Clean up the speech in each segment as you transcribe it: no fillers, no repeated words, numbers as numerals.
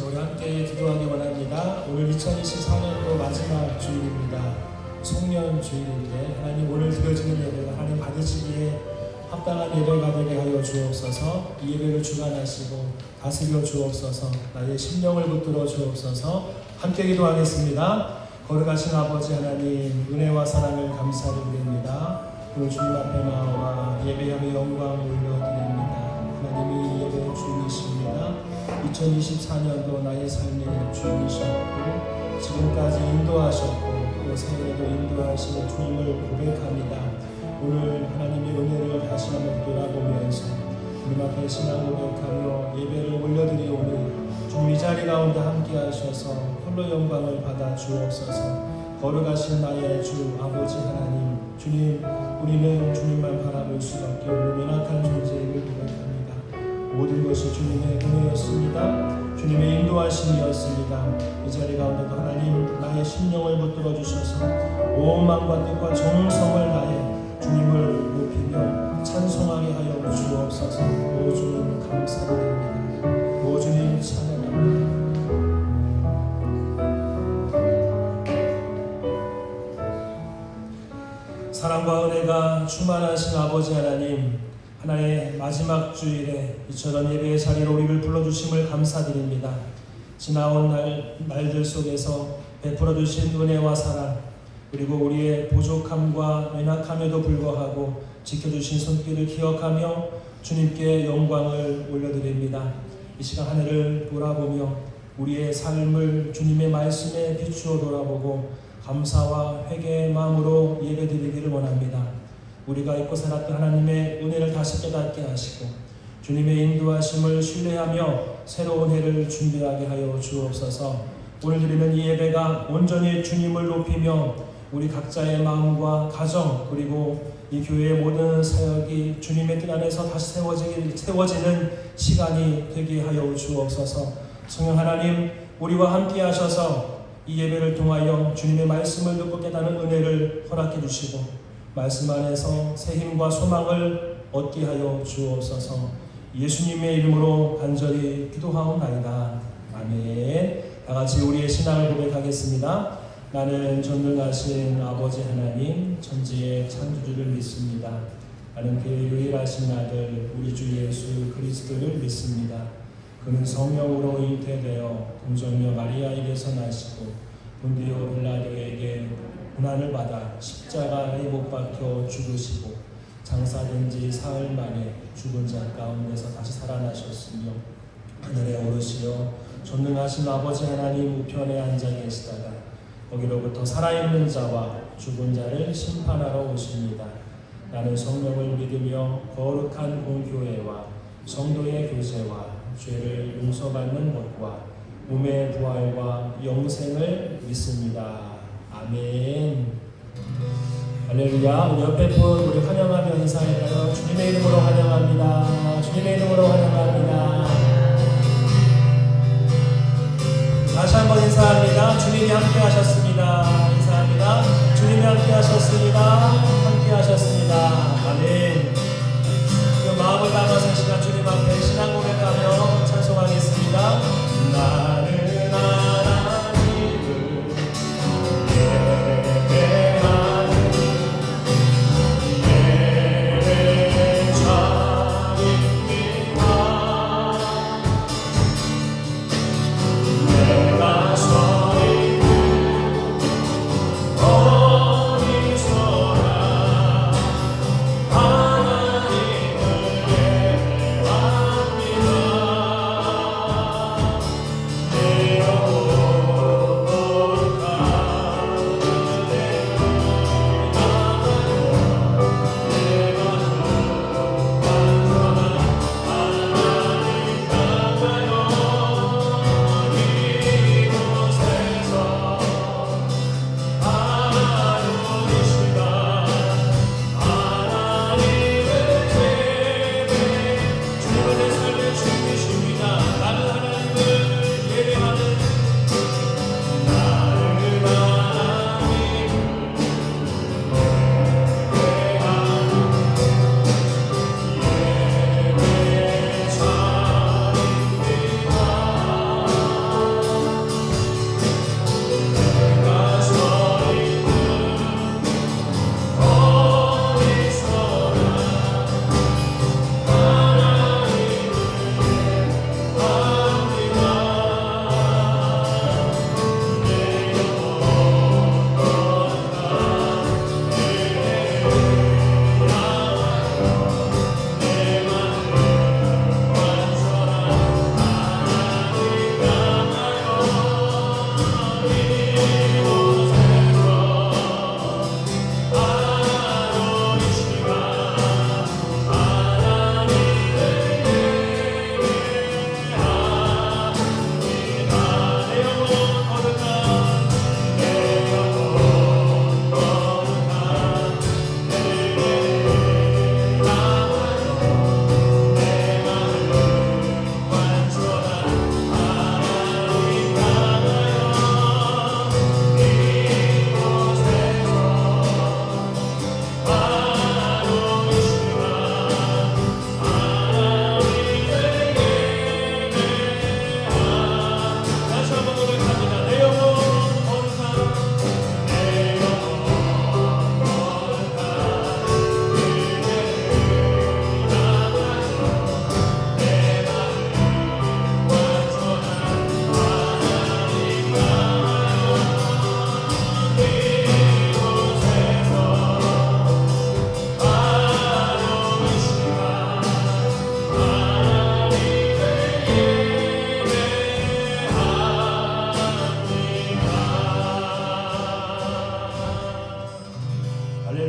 우리 함께 기도하기 원합니다. 오늘 2024년도 마지막 주일입니다. 송년 주일인데 하나님 오늘 드려지는 예배가 하나님 받으시기에 합당한 예배가 되게 하여 주옵소서. 이 예배를 주관하시고 다스려 주옵소서. 나의 심령을 붙들어 주옵소서. 함께 기도하겠습니다. 거룩하신 아버지 하나님, 은혜와 사랑을 감사드립니다. 오늘 주님 앞에 나와 예배함의 영광 올려드립니다. 하나님이 예배의 주님이십니다. 2024년도 나의 삶의 주님이셨고 지금까지 인도하셨고 또 새해에도 인도하시는 주님을 고백합니다. 오늘 하나님의 은혜를 다시 한번 돌아보면서 주님 앞에 신앙 고백하며 예배를 올려드리오니 주님 이 자리 가운데 함께 하셔서 홀로 영광을 받아 주옵소서. 거룩하신 나의 주 아버지 하나님, 주님, 우리는 주님만 바라볼 수밖에 없는 연약한 존재임을 고백합니다. 모든 것이 주님의 은혜였습니다. 주님의 인도하심이었습니다. 이 자리 가운데도 하나님 나의 심령을 붙들어 주셔서 온 마음과 뜻과 정성을 다해 주님을 높이며 찬송하게 하여 주옵소서. 오 주님 감사드립니다. 오 주님 찬양합니다. 사랑과 은혜가 충만하신 아버지 하나님, 하나의 마지막 주일에 이처럼 예배의 자리로 우리를 불러주심을 감사드립니다. 지나온 날들 속에서 베풀어 주신 은혜와 사랑, 그리고 우리의 부족함과 연약함에도 불구하고 지켜주신 손길을 기억하며 주님께 영광을 올려드립니다. 이 시간 한 해를 돌아보며 우리의 삶을 주님의 말씀에 비추어 돌아보고 감사와 회개의 마음으로 예배드리기를 원합니다. 우리가 잊고 살았던 하나님의 은혜를 다시 깨닫게 하시고 주님의 인도하심을 신뢰하며 새로운 해를 준비하게 하여 주옵소서. 오늘 드리는 이 예배가 온전히 주님을 높이며 우리 각자의 마음과 가정 그리고 이 교회의 모든 사역이 주님의 뜻 안에서 다시 세워지는 시간이 되게 하여 주옵소서. 성령 하나님, 우리와 함께 하셔서 이 예배를 통하여 주님의 말씀을 듣고 깨닫는 은혜를 허락해 주시고 말씀 안에서 새 힘과 소망을 얻게 하여 주옵소서. 예수님의 이름으로 간절히 기도하옵나이다. 아멘. 다같이 우리의 신앙을 고백하겠습니다. 나는 전능하신 아버지 하나님, 천지의 창조주를 믿습니다. 나는 그의 유일하신 아들 우리 주 예수 그리스도를 믿습니다. 그는 성령으로 잉태되어 동정녀 마리아에게서 나시고 본디오 빌라도에게 고난을 받아 십자가에 못 박혀 죽으시고 장사된 지 사흘 만에 죽은 자 가운데서 다시 살아나셨으며 하늘에 오르시어 전능하신 아버지 하나님 우편에 앉아 계시다가 거기로부터 살아있는 자와 죽은 자를 심판하러 오십니다. 나는 성령을 믿으며 거룩한 공교회와 성도의 교제와 죄를 용서받는 것과 몸의 부활과 영생을 믿습니다. 아멘. 할렐루야. 우리 옆에 분 우리 환영하며 인사할까요? 주님의 이름으로 환영합니다. 주님의 이름으로 환영합니다. 다시 한번 인사합니다. 주님이 함께 하셨습니다. 인사합니다. 주님이 함께 하셨습니다. 함께 하셨습니다. 아멘. 그 마음을 담아서 시간 주님 앞에 신앙 고백하며 찬송하겠습니다. 나는 Oh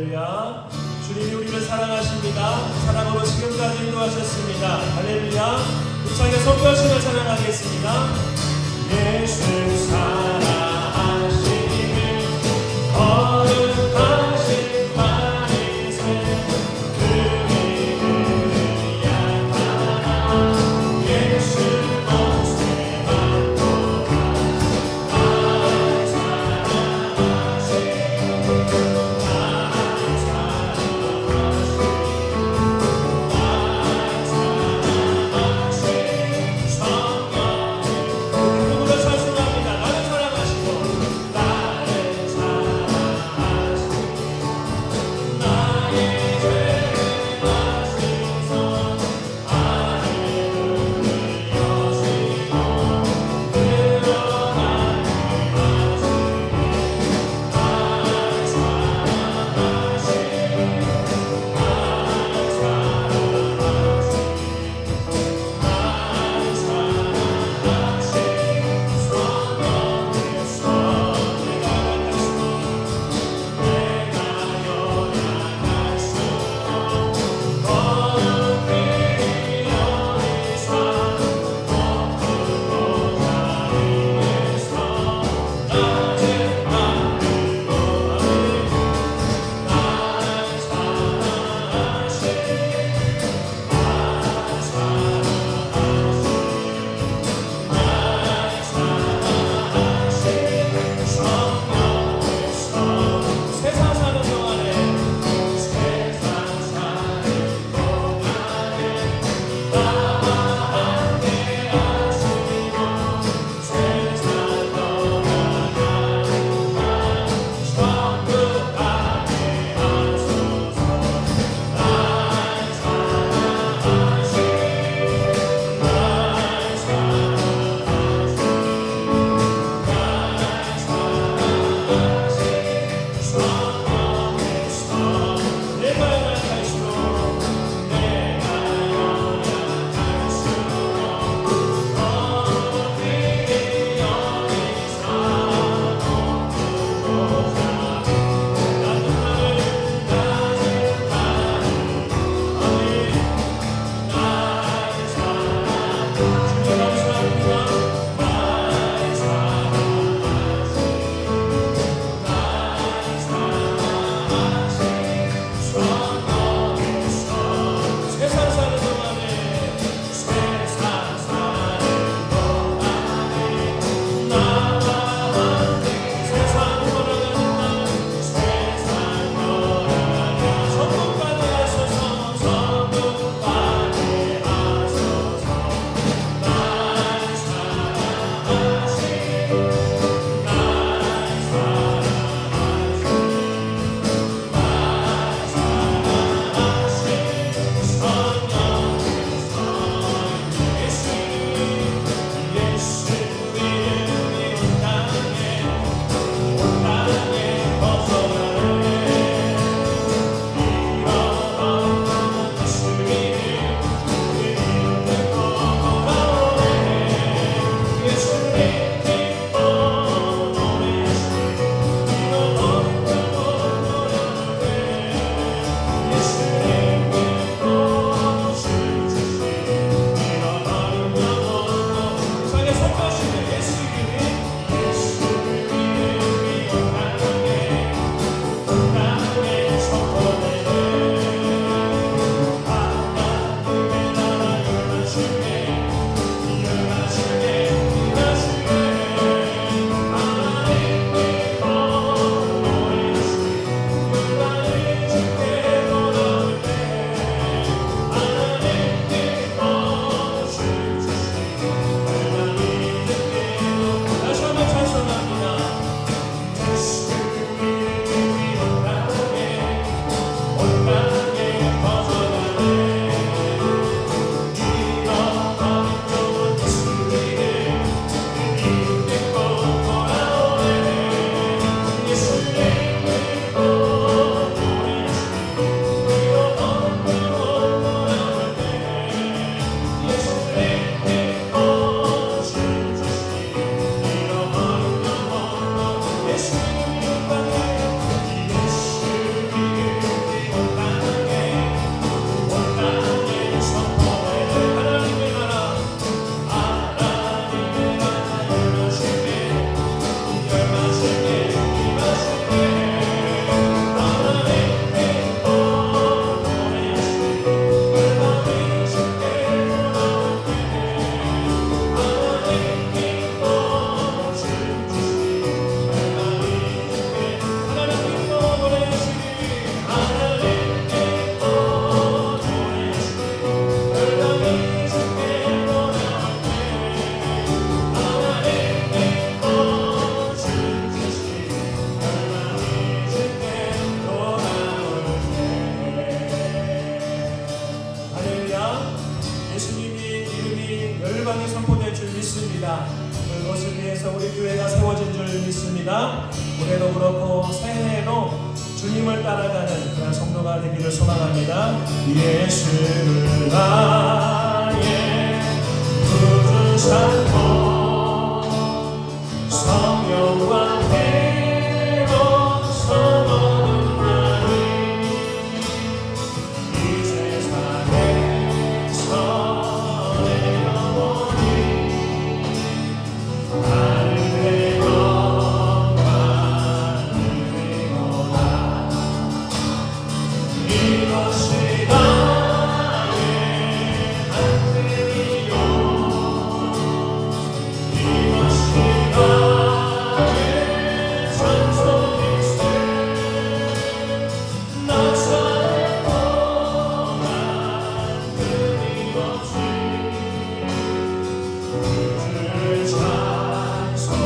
할렐루야. 주님이 우리를 사랑하십니다. 사랑으로 지금까지 인도하셨습니다. 할렐루야. 힘차게 선포하시며 찬양하겠습니다. 예수 사랑하시니 거룩하신 만인생 그리를 약하나 예수 못을 받고 나를 사랑하시 성령 우리 누구를 찬송합니다. 나를 사랑하시 그렇고 새해에도 주님을 따라가는 그런 성도가 되기를 소망합니다. 예수를 나의 구주 삼고 성령과 배로 서는 날이 이 세상에서 내 영혼이 하늘의 영광 누리고다. 이것이 나의 한때이요 이것이 나의 찬송일세. 나 사는 동안 끊임없이 주를 찬송하리로다.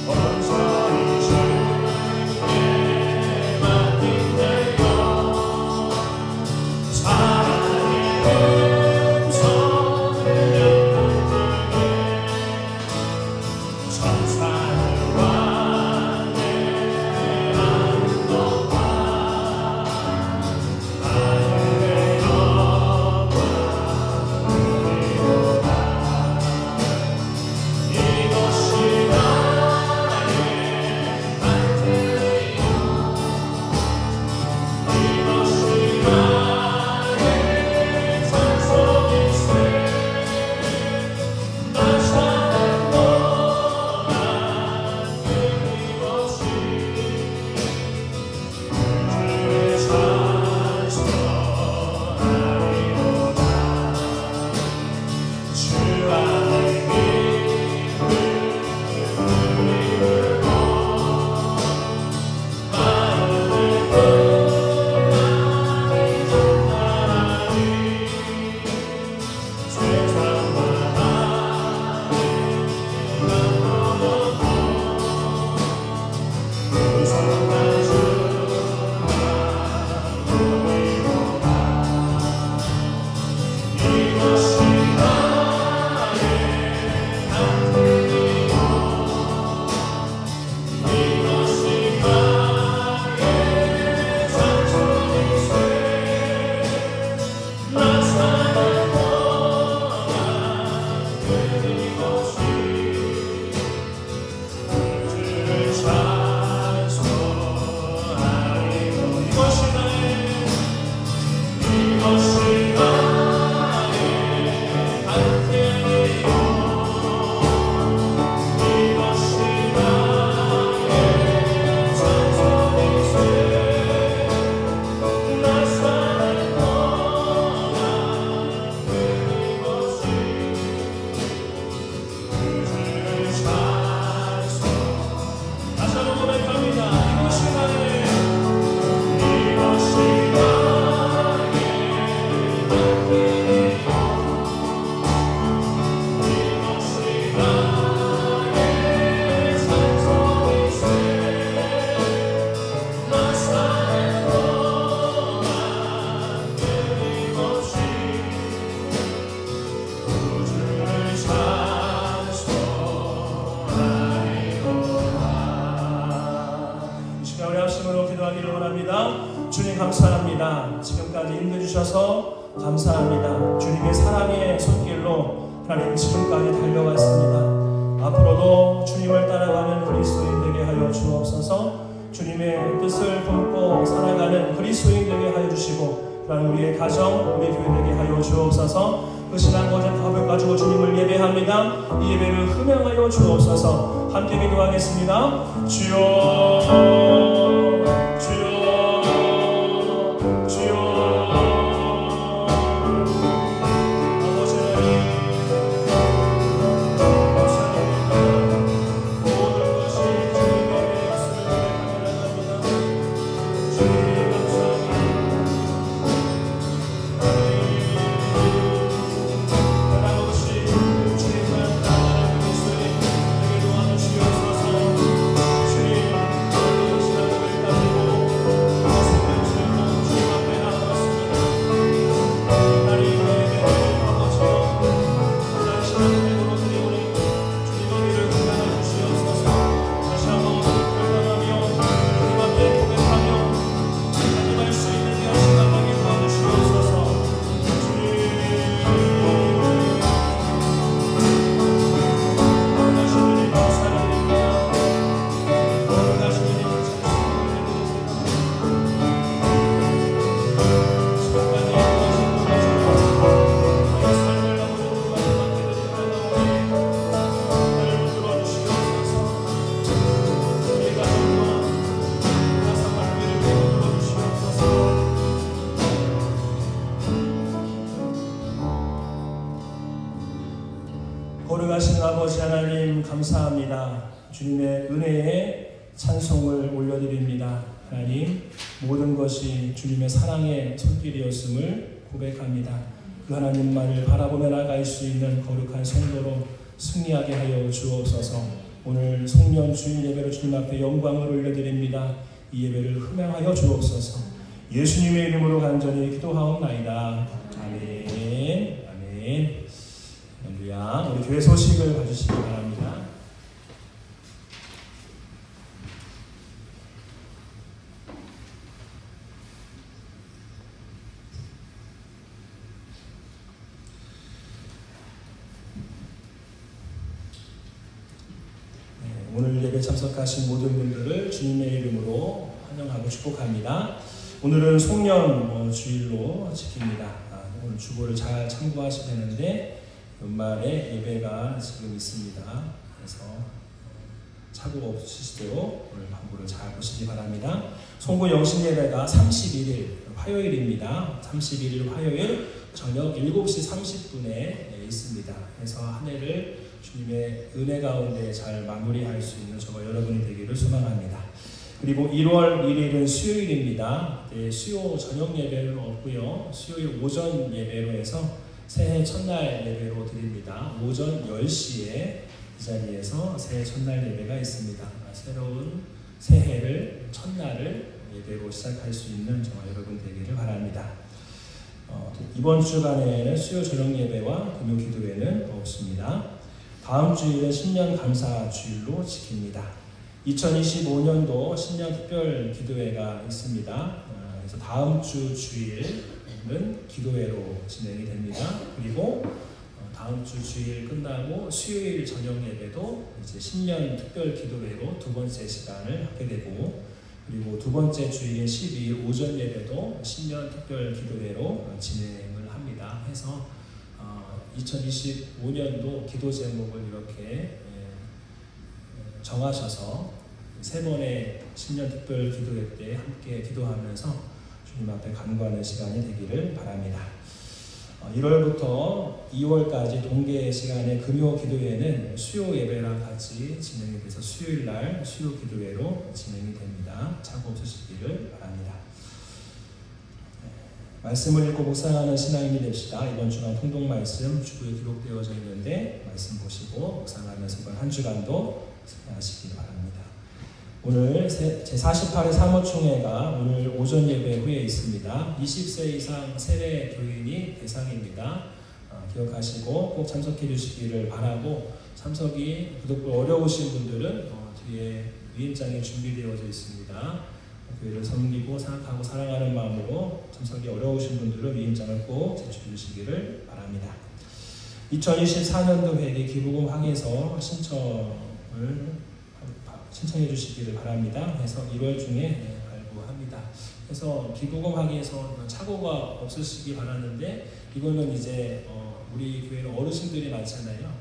온전히 주께 맡긴대요. 사랑의 음성을 듣게 천사를 왕의 안도와 하늘의 영광 누리로다. 이것이 나의 한때이요 이것이 나의 찬송일세. 나 사는 동안 끊임없이 주를 찬송하리로다. 주 안에 믿음을 누리고 마음을 끝나리 전하리. 세상마다 남겨놓고 무서운 주만 누리고다. 이것이 나의 한때이요 이것이 나의 찬송일세. 나 사는 동안 끊임없이 주를 찬송하리로. 이것이 나의 한때이요 이것이 나의 찬송일세. 나 사는 동안 끊임없이 주를 찬송. 다시 한번 고백합니다. 이것이 나의 이것이 나의 한때이요 이것이 나의 찬송일세. 나 사는 동안 끊임없이 주를 찬송하리로다. 이 시간 우리 합심으로 기도하기를 원합니다. 주님 감사합니다. 지금까지 인도해주셔서 감사합니다. 주님의 사랑의 손길로 하나님 지금까지 달려왔습니다. 앞으로도 주님을 따라가는 그리스도인 되게 하여 주옵소서. 주님의 뜻을 품고 살아가는 그리스도인 되게 하여 주시고 그런 우리의 가정, 우리 교회 되게 하여 주옵소서. 그 신앙 고백합을 가지고 주님을 예배합니다. 이 예배를 흠양하여 주옵소서. 함께 기도하겠습니다. 주여 주여 주여 아버지 하나님 감사합니다. 모든 것이 주님의 말씀을 감사합니다. 주님 감사합니다. 하나님없이 주님만 따라가는 그리스도인 되게 도와주시옵소서. 주님 감사합니다. 주님의 은혜에 찬송을 올려드립니다. 하나님, 모든 것이 주님의 사랑의 손길이었음을 고백합니다. 그 하나님만을 바라보며 나갈 수 있는 거룩한 성도로 승리하게 하여 주옵소서. 오늘 송년 주일 예배로 주님 앞에 영광을 올려드립니다. 이 예배를 흠양하여 주옵소서. 예수님의 이름으로 간절히 기도하옵나이다. 아멘. 아멘. 할렐루야. 우리 교회 소식을 봐주시기 바랍니다. 오늘 예배 참석하신 모든 분들을 주님의 이름으로 환영하고 축복합니다. 오늘은 송년 주일로 지킵니다. 오늘 주보를 잘 참고하셔야 되는데 연말에 예배가 지금 있습니다. 그래서 착오 없으시도록 오늘 방법을 잘 보시기 바랍니다. 송구 영신 예배가 31일 화요일입니다. 31일 화요일 저녁 7시 30분에 있습니다. 그래서 한 해를 주님의 은혜 가운데 잘 마무리할 수 있는 저와 여러분이 되기를 소망합니다. 그리고 1월 1일은 수요일입니다. 수요 저녁 예배는 없고요. 수요일 오전 예배로 해서 새해 첫날 예배로 드립니다. 오전 10시에 이 자리에서 새해 첫날 예배가 있습니다. 새로운 새해를 첫날을 예배로 시작할 수 있는 저와 여러분 되기를 바랍니다. 이번 주간에는 수요 저녁 예배와 금요 기도회는 없습니다. 다음 주일은 신년 감사 주일로 지킵니다. 2025년도 신년 특별 기도회가 있습니다. 그래서 다음 주 주일은 기도회로 진행이 됩니다. 그리고 다음 주 주일 끝나고 수요일 저녁 예배도 이제 신년 특별 기도회로 두 번째 시간을 하게 되고, 그리고 두 번째 주일인 12일 오전 예배도 신년 특별 기도회로 진행을 합니다. 해서 2025년도 기도 제목을 이렇게 정하셔서 세 번의 신년 특별 기도회 때 함께 기도하면서 주님 앞에 간구하는 시간이 되기를 바랍니다. 1월부터 2월까지 동계 시간의 금요 기도회는 수요 예배랑 같이 진행이 돼서 수요일 날 수요 기도회로 진행이 됩니다. 착오 없으시기를 바랍니다. 말씀을 읽고 묵상하는 신앙인이 됩시다. 이번 주간 통독 말씀 주부에 기록되어져 있는데 말씀 보시고 묵상하면서 이번 한 주간도 승리하시기 바랍니다. 오늘 제48회 사모총회가 오늘 오전 예배 후에 있습니다. 20세 이상 세례 교인이 대상입니다. 기억하시고 꼭 참석해 주시기를 바라고, 참석이 부득불 어려우신 분들은 뒤에 위임장이 준비되어져 있습니다. 교회를 섬기고 생각하고 사랑하는 마음으로 참석이 어려우신 분들은 위임장을 꼭 제출해 주시기를 바랍니다. 2024년도 회계 기부금 항해서 신청해 주시기를 바랍니다. 그래서 1월 중에 발부합니다. 그래서 기부금 항해서 착오가 없으시기 바라는데, 이거는 이제 우리 교회는 어르신들이 많잖아요.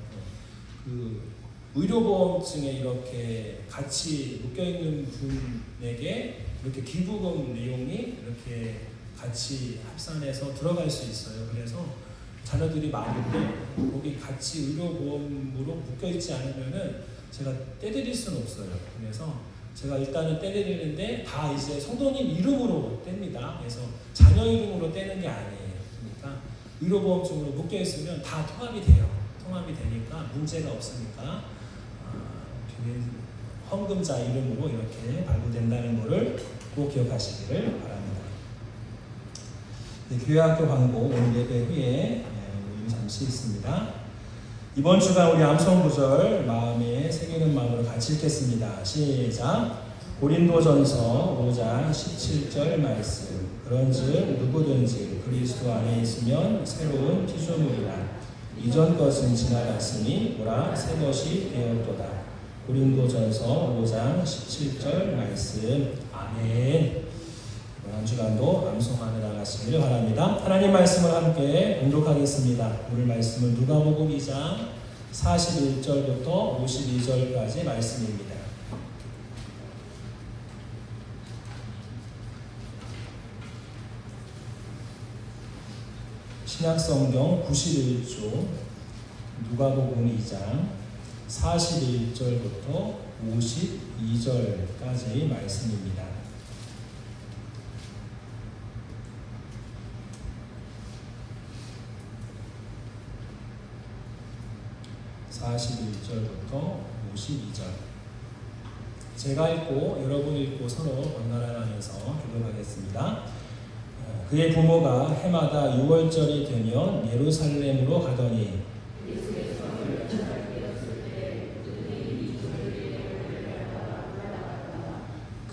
그 의료보험증에 이렇게 같이 묶여있는 분에게 이렇게 기부금 내용이 이렇게 같이 합산해서 들어갈 수 있어요. 그래서 자녀들이 많은데 거기 같이 의료보험으로 묶여있지 않으면은 제가 떼드릴 수는 없어요. 그래서 제가 일단은 떼드리는데 다 이제 성도님 이름으로 뗍니다. 그래서 자녀 이름으로 떼는 게 아니에요. 그러니까 의료보험증으로 묶여있으면 다 통합이 돼요. 통합이 되니까 문제가 없으니까 헌금자 이름으로 이렇게 발부된다는 것을 꼭 기억하시기를 바랍니다. 교회학교 광고 오늘 예배 후에 모임 잠시 있습니다. 이번 주간 우리 암송 구절 마음에 새기는 마음으로 같이 읽겠습니다. 시작. 고린도전서 5장 17절 말씀. 그런즉 누구든지 그리스도 안에 있으면 새로운 피조물이라. 이전 것은 지나갔으니 보라 새 것이 되었도다. 고린도전서 5장 17절 말씀. 아멘. 이번 한 주간도 암송하며 나가시기를 바랍니다. 하나님 말씀을 함께 공독하겠습니다. 오늘 말씀은 누가복음 2장 41절부터 52절까지 말씀입니다. 신약성경 91조 누가복음 2장 41절부터 52절까지의 말씀입니다. 41절부터 52절. 제가 읽고 여러분 읽고 서로 번갈아 가면서 교독하겠습니다. 그의 부모가 해마다 6월절이 되면 예루살렘으로 가더니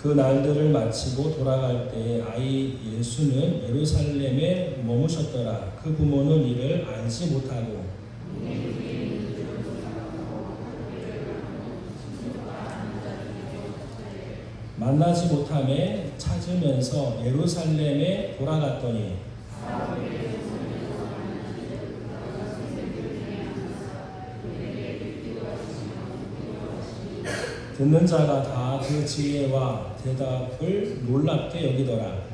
그 날들을 마치고 돌아갈 때에 아이 예수는 예루살렘에 머무셨더라. 그 부모는 이를 알지 못하고 만나지 못함에 찾으면서 예루살렘에 돌아갔더니 듣는 자가 다 그 지혜와 대답을 놀랍게 여기더라.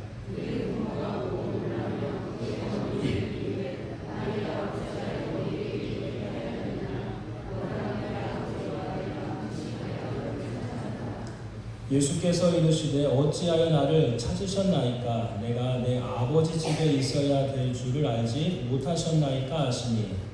예수께서 이르시되 어찌하여 나를 찾으셨나이까? 내가 내 아버지 집에 있어야 될 줄을 알지 못하셨나이까 하시니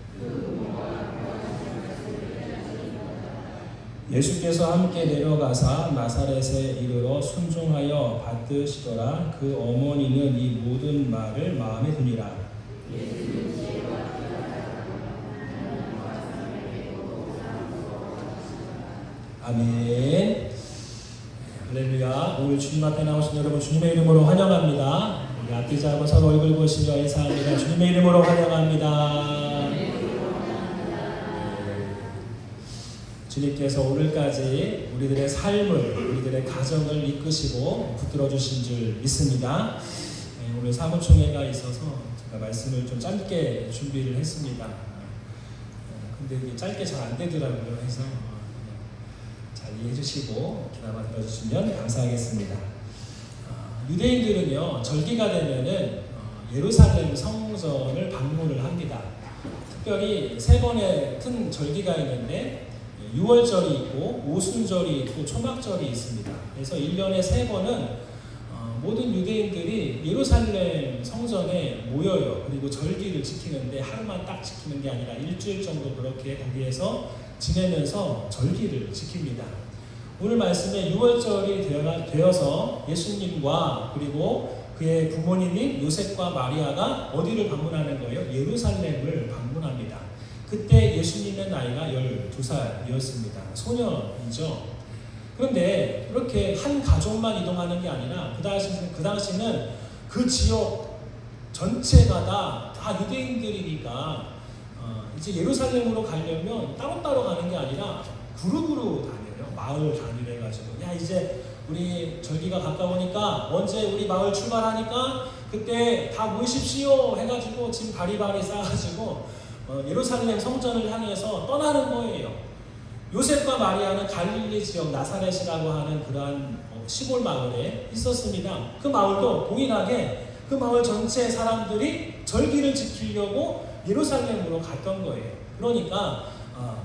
예수께서 함께 내려가사 나사렛에 이르러 순종하여 받드시더라. 그 어머니는 이 모든 말을 마음에 두니라. 아멘. 할렐루야. 오늘 주님 앞에 나오신 여러분 주님의 이름으로 환영합니다. 우리 앞뒤 잡고 서로 얼굴 보시며 인사합니다. 주님의 이름으로 환영합니다. 주님께서 오늘까지 우리들의 삶을, 우리들의 가정을 이끄시고 붙들어 주신 줄 믿습니다. 오늘 사무총회가 있어서 제가 말씀을 좀 짧게 준비를 했습니다. 근데 이게 짧게 잘 안 되더라고요. 해서 잘 이해해 주시고 기다려 들어주시면 감사하겠습니다. 유대인들은요, 절기가 되면은 예루살렘 성전을 방문을 합니다. 특별히 세 번의 큰 절기가 있는데 6월절이 있고 오순절이 있고 초막절이 있습니다. 그래서 1년에 3번은 모든 유대인들이 예루살렘 성전에 모여요. 그리고 절기를 지키는데 하루만 딱 지키는 게 아니라 일주일 정도 그렇게 거기에서 지내면서 절기를 지킵니다. 오늘 말씀에 6월절이 되어서 예수님과 그리고 그의 부모님인 요셉과 마리아가 어디를 방문하는 거예요? 예루살렘을 방문합니다. 그때 예수님의 나이가 12살이었습니다. 소년이죠. 그런데 그렇게 한 가족만 이동하는 게 아니라 그 당시는 그 지역 전체가 다 유대인들이니까 이제 예루살렘으로 가려면 따로따로 가는 게 아니라 그룹으로 다녀요. 마을 단위로 해가지고 야 이제 우리 절기가 가까우니까 언제 우리 마을 출발하니까 그때 다 모이십시오 해가지고 짐 바리바리 싸가지고 예루살렘 성전을 향해서 떠나는 거예요. 요셉과 마리아는 갈릴리 지역 나사렛이라고 하는 그러한 시골 마을에 있었습니다. 그 마을도 동일하게 그 마을 전체 사람들이 절기를 지키려고 예루살렘으로 갔던 거예요. 그러니까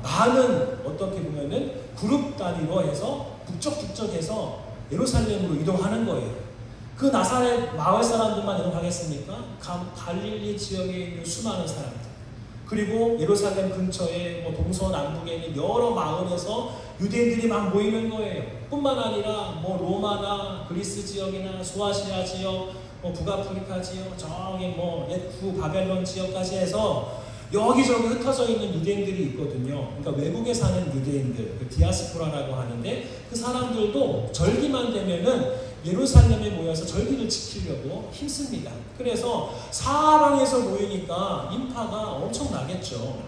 많은 어떻게 보면은 그룹 단위로 해서 북적북적해서 예루살렘으로 이동하는 거예요. 그 나사렛 마을 사람들만 이동하겠습니까? 갈릴리 지역에 있는 수많은 사람들 그리고 예루살렘 근처에 동서남북에 있는 여러 마을에서 유대인들이 막 모이는 거예요. 뿐만 아니라 로마나 그리스 지역이나 소아시아 지역, 북아프리카 지역, 저기 옛 구 바벨론 지역까지 해서 여기저기 흩어져 있는 유대인들이 있거든요. 그러니까 외국에 사는 유대인들, 그 디아스포라라고 하는데 그 사람들도 절기만 되면은 예루살렘에 모여서 절기를 지키려고 힘씁니다. 그래서 사방에서 모이니까 인파가 엄청나겠죠.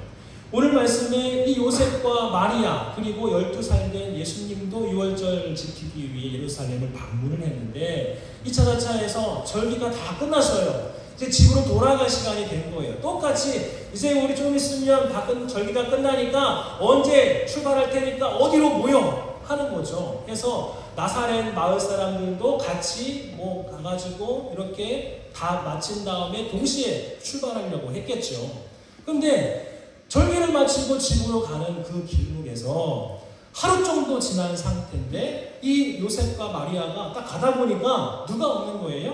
오늘 말씀에 이 요셉과 마리아 그리고 12살 된 예수님도 6월절 지키기 위해 예루살렘을 방문을 했는데 2차 자차에서 절기가 다 끝났어요. 이제 집으로 돌아갈 시간이 된 거예요. 똑같이 이제 우리 좀 있으면 절기가 끝나니까 언제 출발할 테니까 어디로 모여 하는 거죠. 그래서 나사렛 마을 사람들도 같이 가가지고 이렇게 다 마친 다음에 동시에 출발하려고 했겠죠. 그런데 절기를 마치고 집으로 가는 그 길목에서 하루 정도 지난 상태인데 이 요셉과 마리아가 딱 가다 보니까 누가 없는 거예요?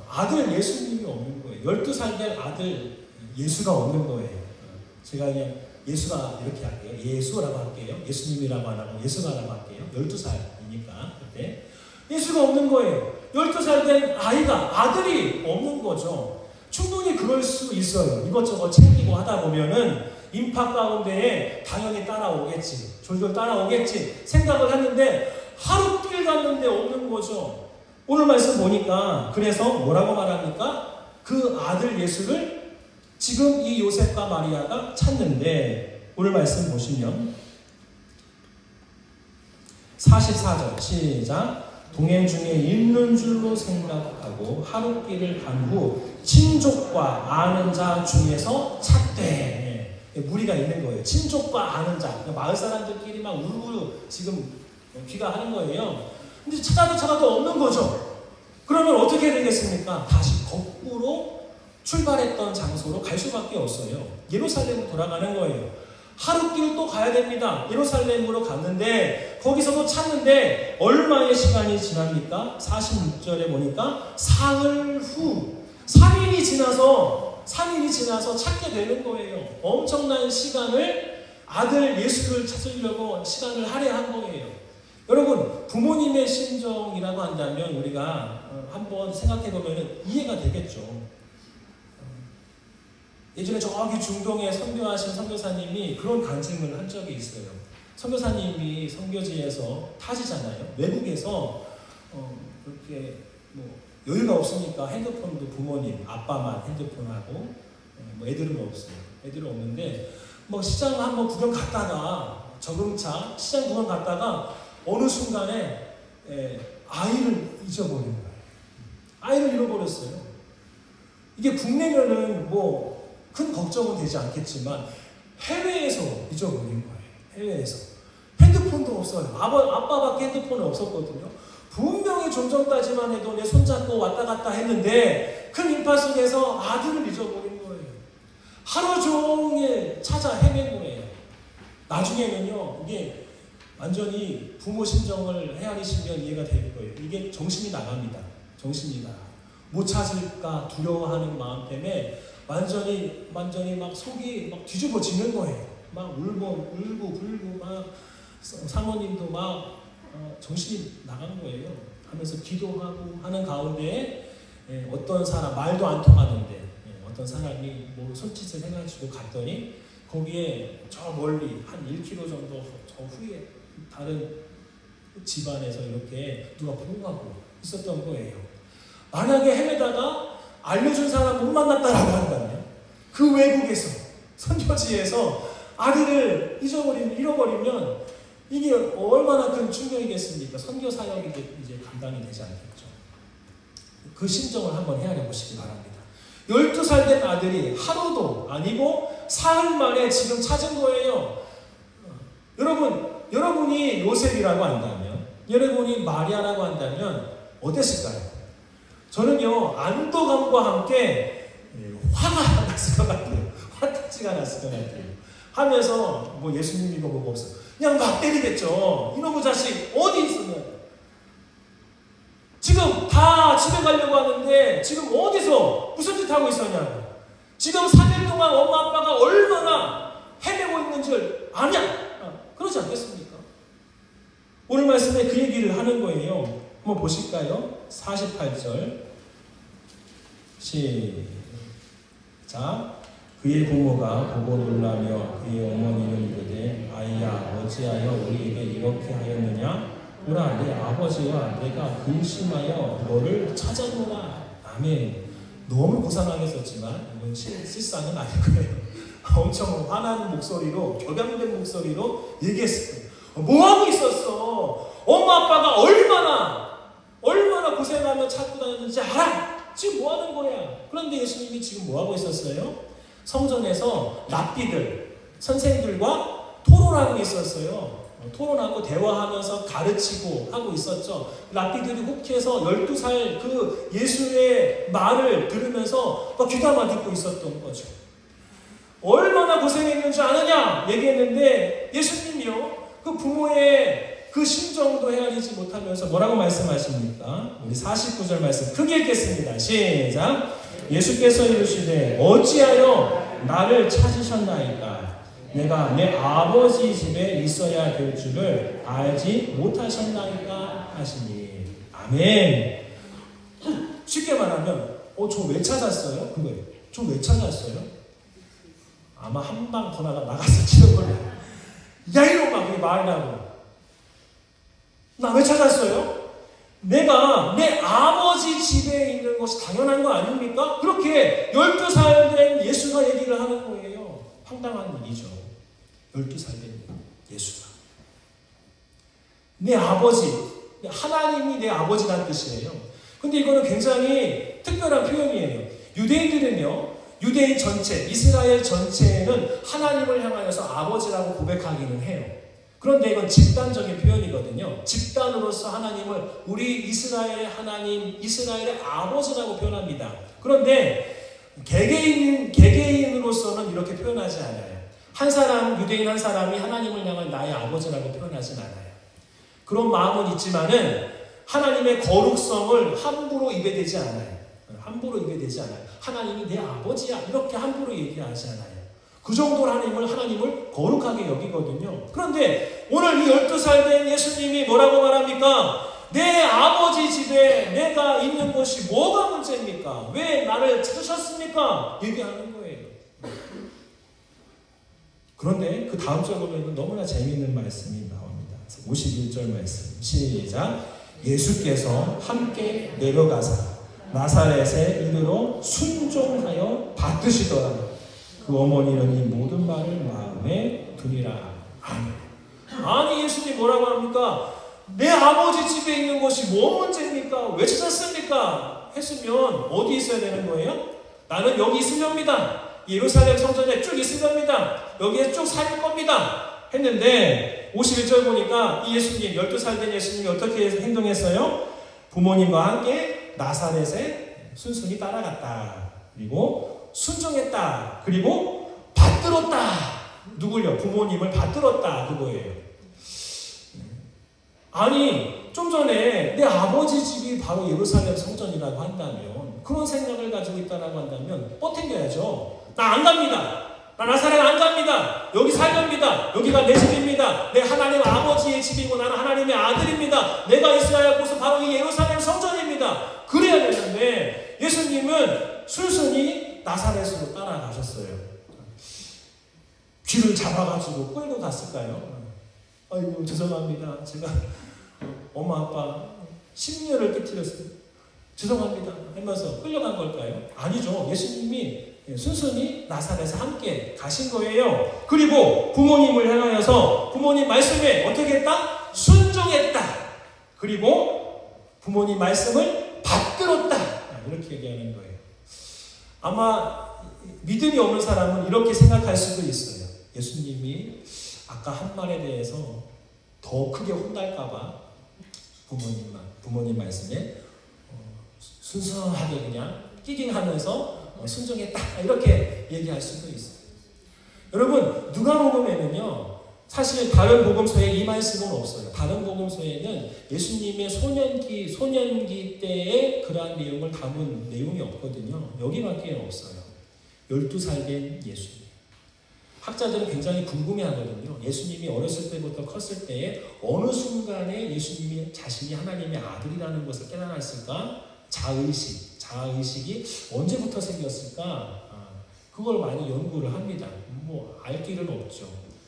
아들 예수님이 없는 거예요. 12살 된 아들 예수가 없는 거예요. 제가 그냥 예수가 이렇게 할게요. 예수라고 할게요. 예수님이라고 안 하고 예수가라고 할게요. 12살이니까 그때 예수가 없는 거예요. 12살 된 아들이 없는 거죠. 충분히 그럴 수 있어요. 이것저것 챙기고 하다 보면은 인파 가운데에 당연히 따라오겠지. 졸졸 따라오겠지 생각을 했는데 하루 길 갔는데 없는 거죠. 오늘 말씀 보니까 그래서 뭐라고 말합니까? 그 아들 예수를 지금 이 요셉과 마리아가 찾는데 오늘 말씀 보시면 44절 시작. 동행 중에 있는 줄로 생각하고 하루 길을 간 후 친족과 아는 자 중에서 찾되. 무리가 있는 거예요. 친족과 아는 자. 마을 사람들끼리 막 우르르 지금 귀가하는 거예요. 근데 찾아도 없는 거죠. 그러면 어떻게 되겠습니까? 다시 거꾸로 출발했던 장소로 갈 수밖에 없어요. 예루살렘으로 돌아가는 거예요. 하루 길 또 가야 됩니다. 예루살렘으로 갔는데 거기서도 찾는데 얼마의 시간이 지납니까? 46절에 보니까 사흘 후 3일이 지나서 찾게 되는 거예요. 엄청난 시간을 아들 예수를 찾으려고 시간을 할애한 거예요. 여러분 부모님의 심정이라고 한다면 우리가 한번 생각해 보면 이해가 되겠죠. 예전에 저기 중동에 선교하신 선교사님이 그런 간증을 한 적이 있어요. 선교사님이 선교지에서 타지잖아요. 외국에서 그렇게 뭐 여유가 없으니까 핸드폰도 부모님, 아빠만 핸드폰하고 뭐 애들은 없어요. 애들은 없는데 뭐 시장 한번 구경 갔다가 적응차 시장 구경 갔다가 어느 순간에 아이를 잊어버린 거예요. 아이를 잃어버렸어요. 이게 국내면은 뭐 큰 걱정은 되지 않겠지만 해외에서 잊어버린 거예요. 해외에서 핸드폰도 없어요. 아빠밖에 핸드폰이 없었거든요. 분명히 좀 전까지만 해도 내 손잡고 왔다 갔다 했는데 큰 인파 속에서 아들을 잊어버린 거예요. 하루 종일 찾아 헤맨 거예요. 나중에는요 이게 완전히 부모 심정을 헤아리시면 이해가 될 거예요. 이게 정신이 나갑니다. 정신이 나가. 못 찾을까 두려워하는 마음 때문에 완전히 막 속이 막 뒤집어지는 거예요. 막 울고 불고 막 사모님도 막 정신이 나간 거예요. 하면서 기도하고 하는 가운데 어떤 사람 말도 안 통하는데 어떤 사람이 뭐 손짓을 해가지고 갔더니 거기에 저 멀리 한 1km 정도 저 후에 다른 집안에서 이렇게 누가 보호하고 있었던 거예요. 만약에 헤매다가 알려준 사람 못 만났다라고 한다면 그 외국에서 선교지에서 아들을 잃어버리면 이게 얼마나 큰 충격이겠습니까? 선교 사역이 이제 감당이 되지 않겠죠. 그 심정을 한번 헤아려 보시기 바랍니다. 12살 된 아들이 하루도 아니고 사흘 만에 지금 찾은 거예요. 여러분이 요셉이라고 한다면, 여러분이 마리아라고 한다면 어땠을까요? 저는요 안도감과 함께 화가 났을 것 같아요. 화딱지가 났을 것 같아요. 하면서 뭐 예수님 이거 뭐가 없어. 그냥 막 때리겠죠. 이놈의 자식 어디 있었냐. 지금 다 집에 가려고 하는데 지금 어디서 무슨 짓 하고 있었냐. 지금 3일 동안 엄마 아빠가 얼마나 헤매고 있는 줄 아냐. 그러지 않겠습니까? 오늘 말씀에 그 얘기를 하는 거예요. 한번 보실까요? 48절 시작. 그의 부모가 보고 놀라며 그의 어머니를 이르되 아이야 어찌하여 우리에게 이렇게 하였느냐. 보라 네 아버지와 내가 근심하여 너를 찾아보라. 아멘. 너무 고상하게 썼지만 이건 실상은 아닐 거예요. 엄청 화난 목소리로 격양된 목소리로 얘기했을 거예요. 뭐하고 있었어? 엄마 아빠가 얼마나 고생하며 찾고 다녔는지 알아? 지금 뭐하는 거야? 그런데 예수님이 지금 뭐하고 있었어요? 성전에서 랍비들, 선생들과 토론하고 있었어요. 토론하고 대화하면서 가르치고 하고 있었죠. 랍비들이 혹해서 12살 그 예수의 말을 들으면서 막 귀담아 듣고 있었던 거죠. 얼마나 고생했는 줄 아느냐 얘기했는데 예수님이요 그 부모의 그 심정도 헤아리지 못하면서 뭐라고 말씀하십니까? 우리 49절 말씀 크게 읽겠습니다. 시작. 예수께서 이르시되 어찌하여 나를 찾으셨나이까? 내가 내 아버지 집에 있어야 될 줄을 알지 못하셨나이까 하시니. 아멘. 쉽게 말하면 저 왜 찾았어요? 그거예요. 저 왜 찾았어요? 아마 한 방 더 나가서 치는 걸로. 야 이놈아 그게 말이라고. 나 왜 찾았어요? 내가 내 아버지 집에 있는 것이 당연한 거 아닙니까? 그렇게 12살 된 예수가 얘기를 하는 거예요. 황당한 일이죠. 12살 된 예수가. 내 아버지, 하나님이 내 아버지라는 뜻이에요. 근데 이거는 굉장히 특별한 표현이에요. 유대인들은요, 유대인 전체, 이스라엘 전체에는 하나님을 향하여서 아버지라고 고백하기는 해요. 그런데 이건 집단적인 표현이거든요. 집단으로서 하나님을 우리 이스라엘의 하나님, 이스라엘의 아버지라고 표현합니다. 그런데 개개인으로서는 이렇게 표현하지 않아요. 한 사람, 유대인 한 사람이 하나님을 향한 나의 아버지라고 표현하진 않아요. 그런 마음은 있지만은 하나님의 거룩성을 함부로 입에 대지 않아요. 함부로 입에 대지 않아요. 하나님이 내 아버지야 이렇게 함부로 얘기하지 않아요. 그 정도로 하나님을 거룩하게 여기거든요. 그런데 오늘 이 12살 된 예수님이 뭐라고 말합니까? 내 아버지 집에 내가 있는 것이 뭐가 문제입니까? 왜 나를 찾으셨습니까? 얘기하는 거예요. 그런데 그 다음 절 보면 너무나 재미있는 말씀이 나옵니다. 51절 말씀 시작. 예수께서 함께 내려가사 나사렛에 이르러 순종하여 받드시더라. 그 어머니는 이 모든 말을 마음에 두니라. 아멘. 아니 예수님 뭐라고 합니까? 내 아버지 집에 있는 것이 뭐 문제입니까? 왜 찾았습니까? 했으면 어디 있어야 되는 거예요? 나는 여기 있으렵니다. 예루살렘 성전에 쭉 있으렵니다. 여기에 쭉 살 겁니다. 했는데 51절 보니까 이 예수님 12살 된 예수님이 어떻게 행동했어요? 부모님과 함께 나사렛에 순순히 따라갔다. 그리고 순종했다. 그리고 받들었다. 누굴요? 부모님을 받들었다. 그거예요. 아니 좀 전에 내 아버지 집이 바로 예루살렘 성전이라고 한다면 그런 생각을 가지고 있다고 한다면 뻗탱겨야죠. 나 안 갑니다. 나 나사렛 안 갑니다. 여기 살렵니다. 여기가 내 집입니다. 내 하나님 아버지의 집이고 나는 하나님의 아들입니다. 내가 있어야 할 곳은 바로 이 예루살렘 성전입니다. 그래야 되는데 예수님은 순순히 나사렛으로 따라가셨어요. 귀를 잡아가지고 끌고 갔을까요? 아이고 죄송합니다. 제가 엄마 아빠 심려를 끼치렸어요. 죄송합니다 하면서 끌려간 걸까요? 아니죠. 예수님이 순순히 나사렛에 함께 가신 거예요. 그리고 부모님을 향하여서 부모님 말씀에 어떻게 했다? 순종했다. 그리고 부모님 말씀을 받들었다. 이렇게 얘기하는 거예요. 아마 믿음이 없는 사람은 이렇게 생각할 수도 있어요. 예수님이 아까 한 말에 대해서 더 크게 혼날까봐 부모님 말씀에 순수하게 그냥 끼깅하면서 순종했다 이렇게 얘기할 수도 있어요. 여러분 누가복음에는요 사실 다른 복음서에 이 말씀은 없어요. 다른 복음서에는 예수님의 소년기 때의 그러한 내용을 담은 내용이 없거든요. 여기밖에 없어요. 12살 된 예수님. 학자들은 굉장히 궁금해하거든요. 예수님이 어렸을 때부터 컸을 때에 어느 순간에 예수님이 자신이 하나님의 아들이라는 것을 깨달았을까? 자의식이 언제부터 생겼을까? 그걸 많이 연구를 합니다. 알 길은 없죠.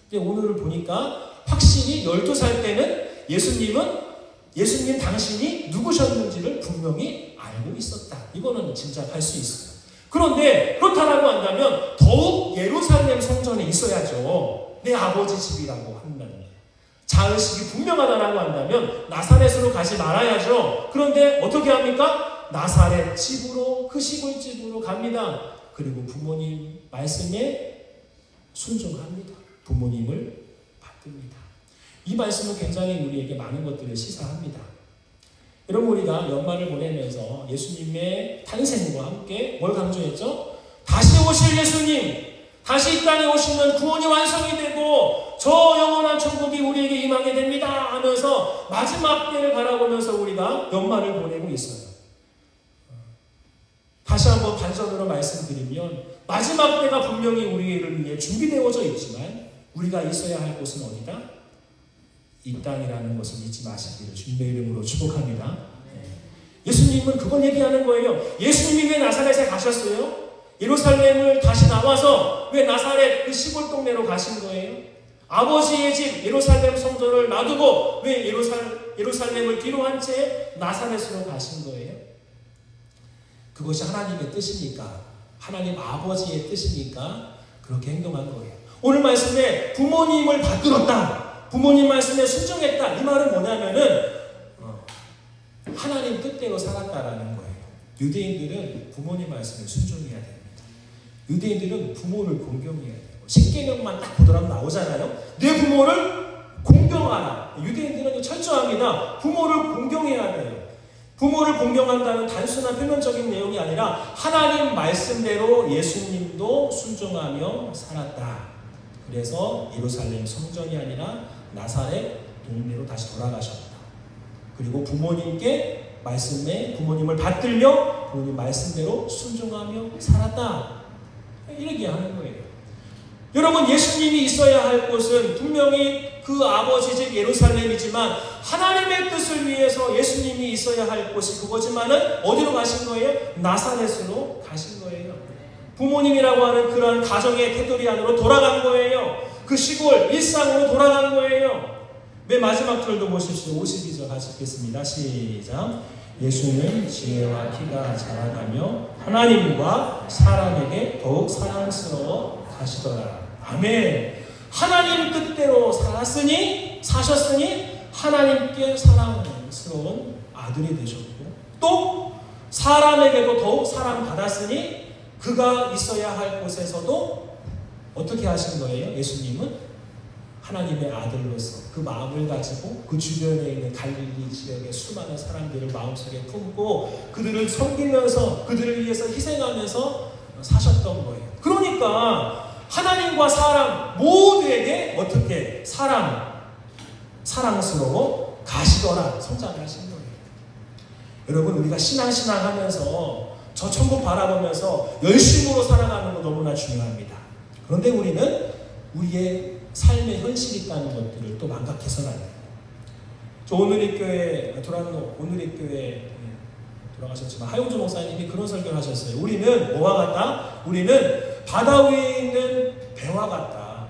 근데 오늘을 보니까 확실히 12살 때는 예수님 당신이 누구셨는지를 분명히 알고 있었다. 이거는 짐작할 수 있어요. 그런데 그렇다라고 한다면 더욱 예루살렘 성전에 있어야죠. 내 아버지 집이라고 한다면. 자의식이 분명하다라고 한다면 나사렛으로 가지 말아야죠. 그런데 어떻게 합니까? 나사렛 집으로 그 시골집으로 갑니다. 그리고 부모님 말씀에 순종합니다. 부모님을 받듭니다. 이 말씀은 굉장히 우리에게 많은 것들을 시사합니다. 여러분 우리가 연말을 보내면서 예수님의 탄생과 함께 뭘 강조했죠? 다시 오실 예수님, 다시 이 땅에 오시면 구원이 완성이 되고 저 영원한 천국이 우리에게 임하게 됩니다 하면서 마지막 때를 바라보면서 우리가 연말을 보내고 있어요. 다시 한번 반전으로 말씀드리면 마지막 때가 분명히 우리를 위해 준비되어져 있지만 우리가 있어야 할 곳은 어디다? 이 땅이라는 것을 잊지 마시기를 주님의 이름으로 축복합니다. 예수님은 그걸 얘기하는 거예요. 예수님이 왜 나사렛에 가셨어요? 예루살렘을 다시 나와서 왜 나사렛 그 시골 동네로 가신 거예요? 아버지의 집 예루살렘 성전을 놔두고 왜 예루살렘을 뒤로 한 채 나사렛으로 가신 거예요? 그것이 하나님의 뜻이니까, 하나님 아버지의 뜻이니까 그렇게 행동한 거예요. 오늘 말씀에 부모님을 받들었다, 부모님 말씀에 순종했다, 이 말은 뭐냐면은 하나님 뜻대로 살았다라는 거예요. 유대인들은 부모님 말씀에 순종해야 됩니다. 유대인들은 부모를 공경해야 돼요. 십계명만 딱 보더라도 나오잖아요. 내 부모를 공경하라. 유대인들은 철저합니다. 부모를 공경해야 돼요. 부모를 공경한다는 단순한 표면적인 내용이 아니라 하나님 말씀대로 예수님도 순종하며 살았다. 그래서 예루살렘 성전이 아니라 나사렛 동네로 다시 돌아가셨다. 그리고 부모님께 말씀에 부모님을 받들며 부모님 말씀대로 순종하며 살았다. 이렇게 하는 거예요. 여러분, 예수님이 있어야 할 곳은 분명히 그 아버지 집 예루살렘이지만 하나님의 뜻을 위해서 예수님이 있어야 할 곳이 그거지만은 어디로 가신 거예요? 나사렛으로 가신 거예요. 부모님이라고 하는 그런 가정의 테두리 안으로 돌아간 거예요. 그 시골 일상으로 돌아간 거예요. 맨 마지막 절도 보십시오. 52절 같이 읽겠습니다. 시작. 예수는 지혜와 키가 자라가며 하나님과 사람에게 더욱 사랑스러워 가시더라. 아멘. 하나님 뜻대로 사셨으니 하나님께 사랑스러운 아들이 되셨고, 또 사람에게도 더욱 사랑받았으니 그가 있어야 할 곳에서도 어떻게 하신 거예요? 예수님은 하나님의 아들로서 그 마음을 가지고 그 주변에 있는 갈릴리 지역의 수많은 사람들을 마음속에 품고 그들을 섬기면서 그들을 위해서 희생하면서 사셨던 거예요. 그러니까 하나님과 사람 모두에게 어떻게 사랑스러워 가시더라 성장하신 거예요. 여러분, 우리가 신앙하면서 저 천국 바라보면서 열심으로 살아가는 거 너무나 중요합니다. 그런데 우리는 우리의 삶의 현실이 있다는 것들을 또 망각해서는 안 돼요. 저 오늘의 교회 돌아가셨지만 하용주 목사님이 그런 설교를 하셨어요. 우리는 뭐와 같다? 우리는 바다 위에 있는 배와 같다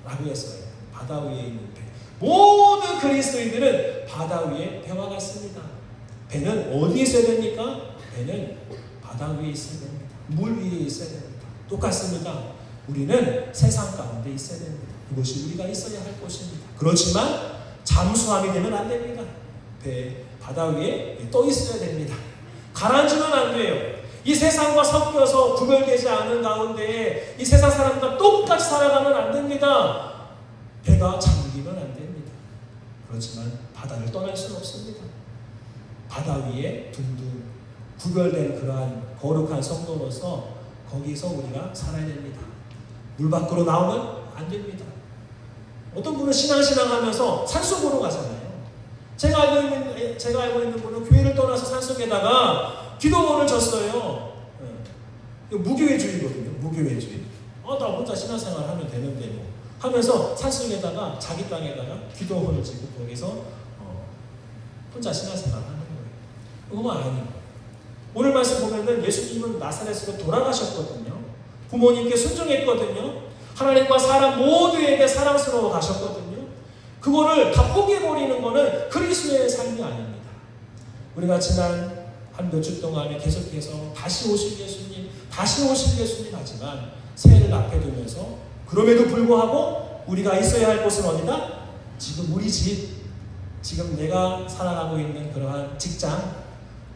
라고 했어요. 바다 위에 있는 배. 모든 그리스도인들은 바다 위에 배와 같습니다. 배는 어디에 있어야 됩니까? 배는 바다 위에 있어야 됩니다. 물 위에 있어야 됩니다. 똑같습니다. 우리는 세상 가운데 있어야 됩니다. 그것이 우리가 있어야 할 곳입니다. 그렇지만 잠수함이 되면 안 됩니다. 바다 위에 떠 있어야 됩니다. 가라앉으면 안 돼요. 이 세상과 섞여서 구별되지 않은 가운데 이 세상 사람과 똑같이 살아가면 안 됩니다. 배가 잠기면 안 됩니다. 그렇지만 바다를 떠날 수는 없습니다. 바다 위에 둥둥 구별된 그러한 거룩한 성도로서 거기서 우리가 살아야 됩니다. 물 밖으로 나오면 안 됩니다. 어떤 분은 신앙하면서 산속으로 가잖아요. 제가 알고 있는 분은 교회를 떠나서 산속에다가 기도원을 졌어요. 무교회주의거든요. 무교회주의. 나 혼자 신앙생활 하면 되는데 뭐 하면서 산속에다가 자기 땅에다가 기도원을 짓고 거기서 혼자 신앙생활 하는 거예요. 그거 아니에요. 오늘 말씀 보면은 예수님은 나사렛으로 돌아가셨거든요. 부모님께 순종했거든요. 하나님과 사람 모두에게 사랑스러워 가셨거든요. 그거를 다 포기해버리는 거는 그리스도의 삶이 아닙니다. 우리가 지난 한 몇 주 동안에 계속해서 다시 오실 예수님 하지만 새해를 앞에 두면서 그럼에도 불구하고 우리가 있어야 할 곳은 어디다? 지금 우리 집, 지금 내가 살아가고 있는 그러한 직장,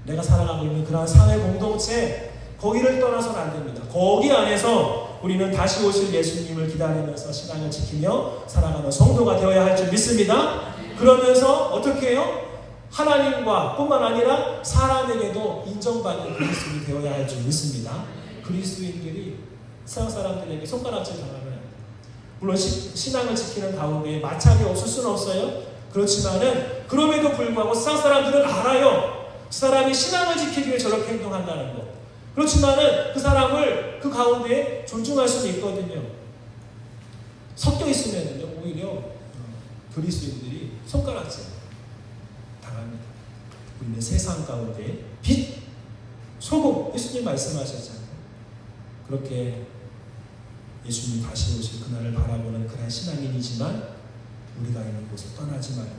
내가 살아가고 있는 그러한 사회 공동체, 거기를 떠나서는 안 됩니다. 거기 안에서 우리는 다시 오실 예수님을 기다리면서 신앙을 지키며 살아가는 성도가 되어야 할 줄 믿습니다. 그러면서 어떻게 해요? 하나님과 뿐만 아니라 사람에게도 인정받는 그리스도인이 되어야 할 줄 믿습니다. 그리스도인들이 서양 사람들에게 손가락질 당하면 안 돼요. 물론 신앙을 지키는 가운데 마찰이 없을 수는 없어요. 그렇지만은 그럼에도 불구하고 서양 사람들은 알아요. 그 사람이 신앙을 지키기 위해 저렇게 행동한다는 거. 그렇지만은 그 사람을 그 가운데 존중할 수는 있거든요. 섞여 있으면은요, 오히려 그리스도인들이 손가락질 당합니다. 우리는 세상 가운데 빛, 소금, 예수님 말씀하셨잖아요. 그렇게 예수님 다시 오실 그날을 바라보는 그런 신앙인이지만 우리가 있는 곳을 떠나지 말고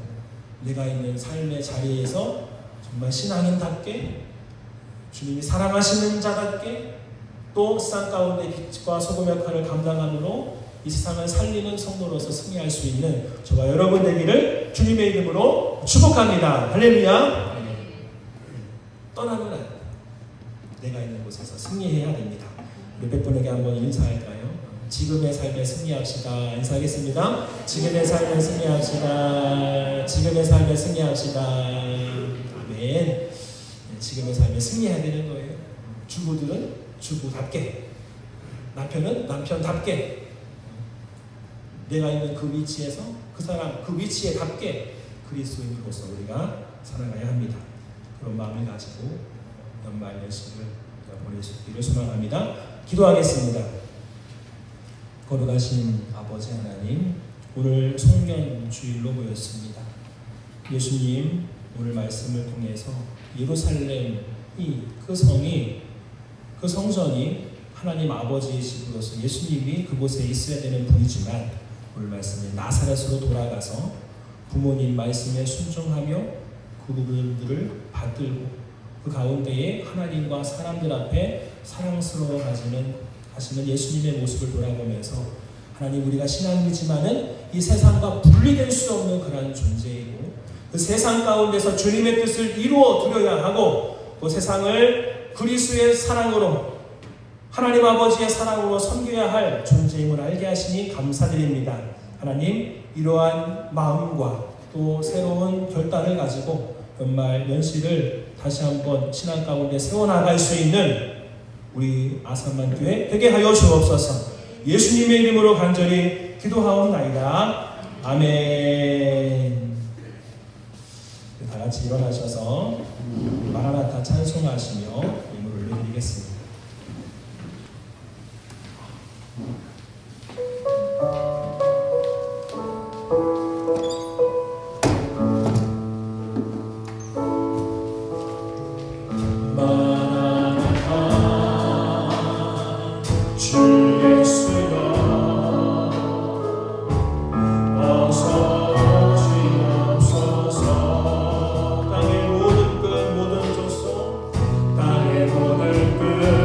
내가 있는 삶의 자리에서 정말 신앙인답게 주님이 사랑하시는 자답게 또 세상 가운데 빛과 소금 역할을 감당함으로 이 세상을 살리는 성도로서 승리할 수 있는 저와 여러분 되기를 주님의 이름으로 축복합니다. 할렐루야. 떠나면 안 돼요. 내가 있는 곳에서 승리해야 됩니다. 우리 몇 분에게 한번 인사할까요? 지금의 삶에 승리합시다. 인사하겠습니다. 지금의 삶에 승리합시다. 지금의 삶에 승리합시다. 아멘. 지금의 삶에 승리해야 되는 거예요. 주부들은 주부답게, 남편은 남편답게, 내가 있는 그 위치에서 그 사람 그 위치에 답게 그리스도인으로서 우리가 살아가야 합니다. 그런 마음을 가지고 연말 연시를 보낼 수 있기를 소망합니다. 기도하겠습니다. 거룩하신 아버지 하나님, 오늘 송년 주일로 모였습니다. 예수님 오늘 말씀을 통해서 예루살렘이 그 성이 그 성전이 하나님 아버지이시로서 예수님이 그곳에 있어야 되는 분이지만 오늘 말씀에 나사렛으로 돌아가서 부모님 말씀에 순종하며 그 부분들을 받들고 그 가운데에 하나님과 사람들 앞에 사랑스러워 하시는 예수님의 모습을 돌아보면서 하나님 우리가 신앙이지만은 이 세상과 분리될 수 없는 그런 존재이고 그 세상 가운데서 주님의 뜻을 이루어 드려야 하고 그 세상을 그리스도의 사랑으로 하나님 아버지의 사랑으로 섬겨야 할 존재임을 알게 하시니 감사드립니다. 하나님 이러한 마음과 또 새로운 결단을 가지고 연말 연시를 다시 한번 신앙 가운데 세워나갈 수 있는 우리 아산만교회 되게 하여 주옵소서. 예수님의 이름으로 간절히 기도하옵나이다. 아멘. 다 같이 일어나셔서 마라나타 찬송하시며 예물을 올려드리겠습니다. 땅의 모든 끝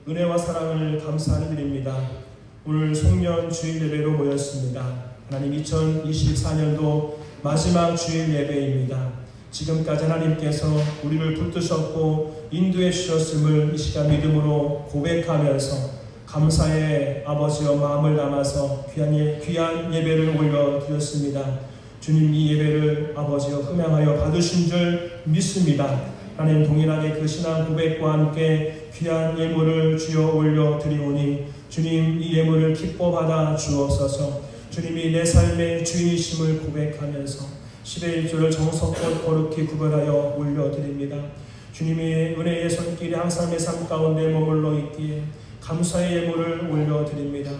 은혜와 사랑을 감사드립니다. 오늘 송년 주일 예배로 모였습니다. 하나님 2024년도 마지막 주일 예배입니다. 지금까지 하나님께서 우리를 붙드셨고 인도해 주셨음을 이 시간 믿음으로 고백하면서 감사의 아버지여 마음을 담아서 귀한 예배를 올려드렸습니다. 주님 이 예배를 아버지여 흠양하여 받으신 줄 믿습니다. 하나님 동일하게 그 신앙 고백과 함께 귀한 예물을 주여 올려드리오니 주님 이 예물을 기뻐 받아 주옵소서. 주님이 내 삶의 주인이심을 고백하면서 10의 1조를 정성껏 거룩히 구별하여 올려드립니다. 주님의 은혜의 손길이 항상 내 삶 가운데 머물러 있기에 감사의 예물을 올려드립니다.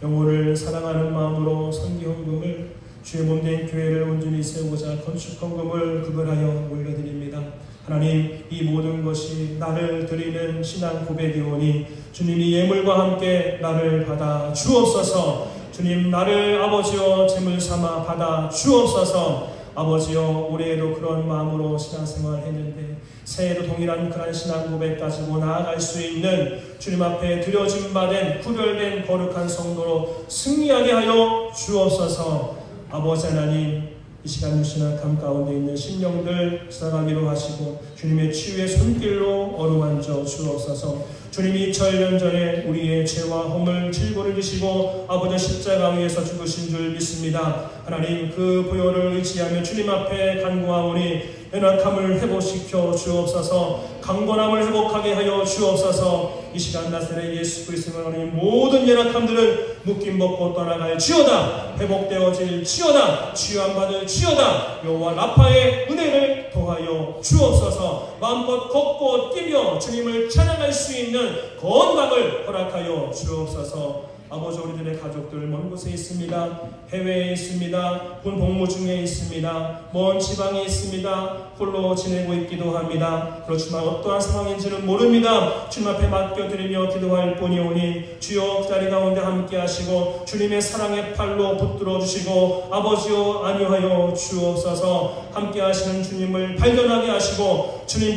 영혼을 사랑하는 마음으로 선기헌금을 주의 몸된 교회를 온전히 세우고자 건축헌금을 구별하여 올려드립니다. 하나님 이 모든 것이 나를 드리는 신앙 고백이오니 주님이 예물과 함께 나를 받아 주옵소서. 주님 나를 아버지여 제물 삼아 받아 주옵소서. 아버지여 올해에도 그런 마음으로 신앙생활 했는데 새해에도 동일한 그런 신앙 고백 가지고 나아갈 수 있는 주님 앞에 드려진 바된 구별된 거룩한 성도로 승리하게 하여 주옵소서. 아버지 하나님 이 시간 주시는 감 가운데 있는 심령들 살아가기로 하시고 주님의 치유의 손길로 어루만져 주옵소서. 주님이 2000년 전에 우리의 죄와 허물 질고를 지시고 아버지 십자가 위에서 죽으신 줄 믿습니다. 하나님 그 보혈을 의지하며 주님 앞에 간구하오니 연약함을 회복시켜 주옵소서. 강건함을 회복하게 하여 주옵소서. 이 시간 나사렛 예수 그리스도의 하나님 모든 연약함들은 묶임 벗고 떠나갈 지어다. 회복되어질 지어다. 치유함받을 지어다. 여호와 라파의 은혜를 더하여 주옵소서. 마음껏 걷고 뛰며 주님을 찬양할 수 있는 건강을 허락하여 주옵소서. 아버지 우리들의 가족들 먼 곳에 있습니다. 해외에 있습니다. 군 복무 중에 있습니다. 먼 지방에 있습니다. 홀로 지내고 있기도 합니다. 그렇지만 어떠한 상황인지는 모릅니다. 주님 앞에 맡겨드리며 기도할 뿐이오니 주여 그 자리 가운데 함께 하시고 주님의 사랑의 팔로 붙들어 주시고 아버지여 안위하여 주옵소서. 함께 하시는 주님을 발견하게 하시고 주님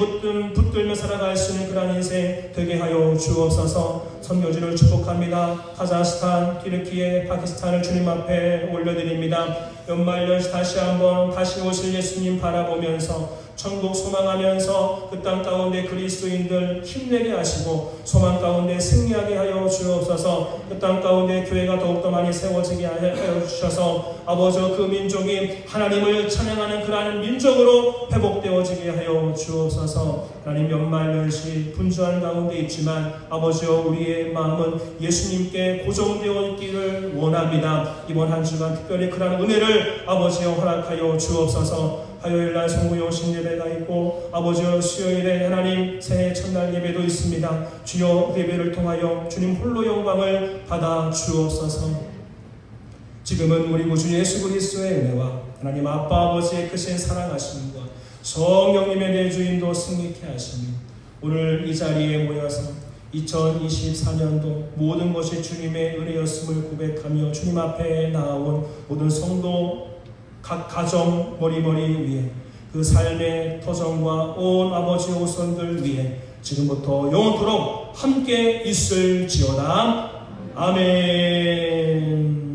붙들며 살아갈 수 있는 그런 인생 되게 하여 주옵소서. 선교지를 축복합니다. 카자흐스탄, 튀르키예, 파키스탄을 주님 앞에 올려드립니다. 연말연시 다시 오실 예수님 바라보면서 천국 소망하면서 그 땅 가운데 그리스도인들 힘내게 하시고 소망 가운데 승리하게 하여 주옵소서. 그 땅 가운데 교회가 더욱더 많이 세워지게 하여 주셔서 아버지 그 민족이 하나님을 찬양하는 그러한 민족으로 회복되어지게 하여 주옵소서. 하나님 연말연시 분주한 가운데 있지만 아버지여 우리의 마음은 예수님께 고정되어 있기를 원합니다. 이번 한 주간 특별히 그러한 은혜를 아버지여 허락하여 주옵소서. 화요일날 성구요신 예배가 있고 아버지여 수요일에 하나님 새해 첫날 예배도 있습니다. 주여 예배를 통하여 주님 홀로 영광을 받아 주옵소서. 지금은 우리 구주 예수 그리스도의 은혜와 하나님 아빠 아버지의 크신 사랑하심과 성령님의 내주인도 승리케 하시니 오늘 이 자리에 모여서 2024년도 모든 것이 주님의 은혜였음을 고백하며 주님 앞에 나온 모든 성도 각 가정 머리머리 위에 그 삶의 터전과 온 아버지 후손들 위에 지금부터 영원토록 함께 있을지어다. 아멘.